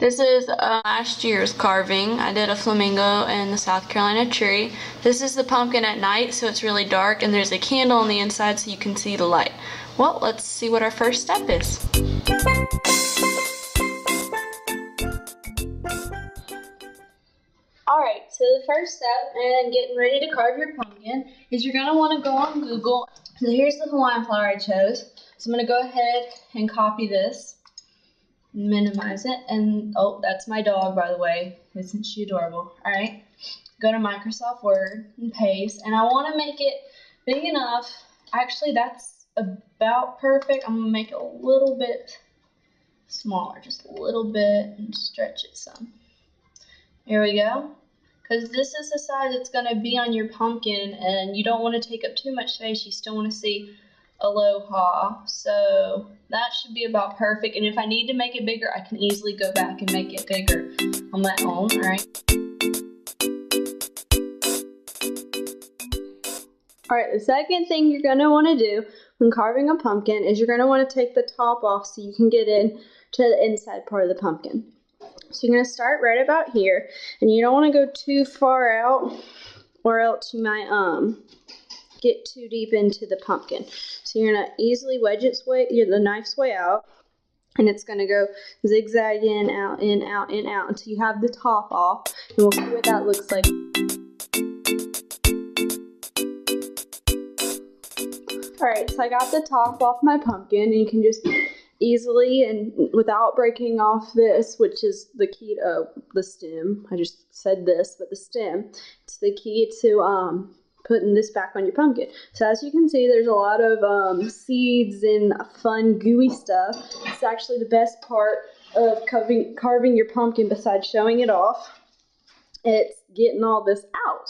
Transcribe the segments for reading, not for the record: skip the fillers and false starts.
This is last year's carving. I did a flamingo and the South Carolina tree. This is the pumpkin at night, so it's really dark, and there's a candle on the inside so you can see the light. Well, let's see what our first step is. Alright, so the first step in getting ready to carve your pumpkin is you're going to want to go on Google. So here's the Hawaiian flower I chose. So I'm going to go ahead and copy this. Minimize it, and oh, that's my dog, by the way. Isn't she adorable? Alright, go to Microsoft Word and paste, and I want to make it big enough. Actually, that's about perfect. I'm going to make it a little bit smaller, just a little bit, and stretch it some. Here we go. Because this is the size it's going to be on your pumpkin, and you don't want to take up too much space. You still want to see aloha, so that should be about perfect. And if I need to make it bigger, I can easily go back and make it bigger on my own. Alright, the second thing you're going to want to do when carving a pumpkin is you're going to want to take the top off so you can get in to the inside part of the pumpkin. So you're going to start right about here, and you don't want to go too far out or else you might get too deep into the pumpkin. So you're going to easily wedge the knife's way out, and it's going to go zigzag in, out, until you have the top off, and we'll see what that looks like. Alright, so I got the top off my pumpkin, and you can just easily and without breaking off this, which is the key to the stem. I just said this, but the stem, it's the key to putting this back on your pumpkin. So as you can see, there's a lot of seeds and fun gooey stuff. It's actually the best part of carving your pumpkin besides showing it off. It's getting all this out.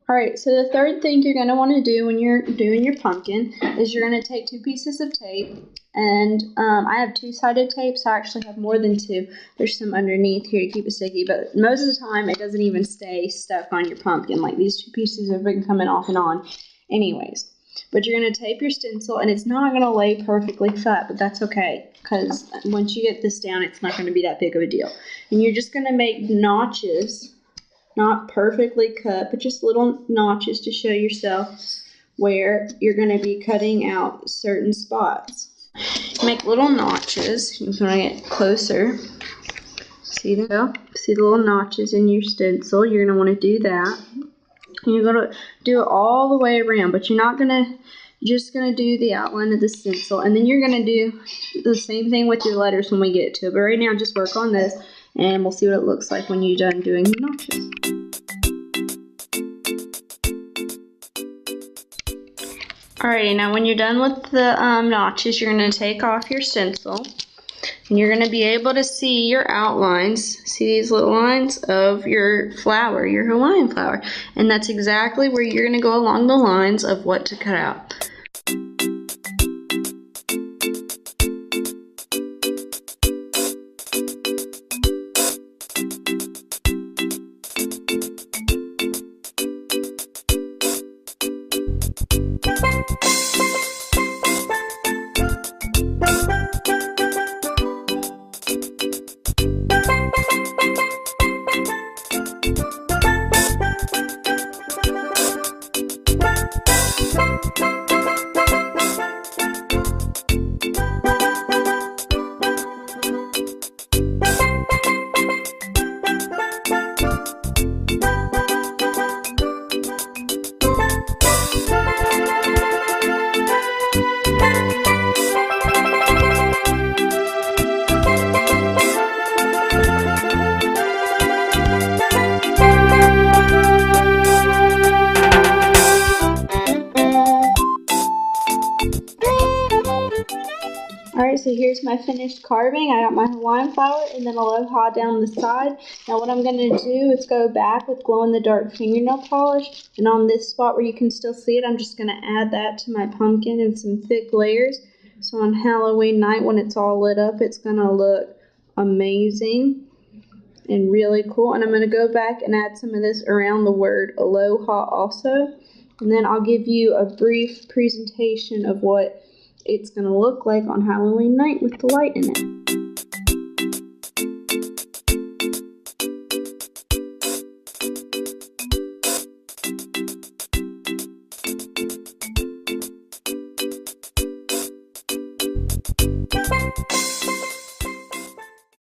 Alright, so the third thing you're going to want to do when you're doing your pumpkin is you're going to take 2 pieces of tape, and I have 2-sided tape, so I actually have more than 2. There's some underneath here to keep it sticky, but most of the time it doesn't even stay stuck on your pumpkin. Like, these 2 pieces have been coming off and on anyways. But you're going to tape your stencil, and it's not going to lay perfectly flat, but that's okay, because once you get this down, it's not going to be that big of a deal. And you're just going to make notches. Not perfectly cut, but just little notches to show yourself where you're going to be cutting out certain spots. Make little notches. You want to get closer. See them? See the little notches in your stencil? You're going to want to do that. And you're going to do it all the way around, but you're not going to, just going to do the outline of the stencil. And then you're going to do the same thing with your letters when we get to it. But right now, just work on this, and we'll see what it looks like when you're done doing the notches. Alrighty, now when you're done with the notches, you're going to take off your stencil, and you're going to be able to see your outlines. See these little lines of your flower, your Hawaiian flower, and that's exactly where you're going to go along the lines of what to cut out. Alright, so here's my finished carving. I got my Hawaiian flower and then aloha down the side. Now what I'm going to do is go back with glow-in-the-dark fingernail polish. And on this spot where you can still see it, I'm just going to add that to my pumpkin in some thick layers. So on Halloween night when it's all lit up, it's going to look amazing and really cool. And I'm going to go back and add some of this around the word aloha also. And then I'll give you a brief presentation of what it's going to look like on Halloween night with the light in it.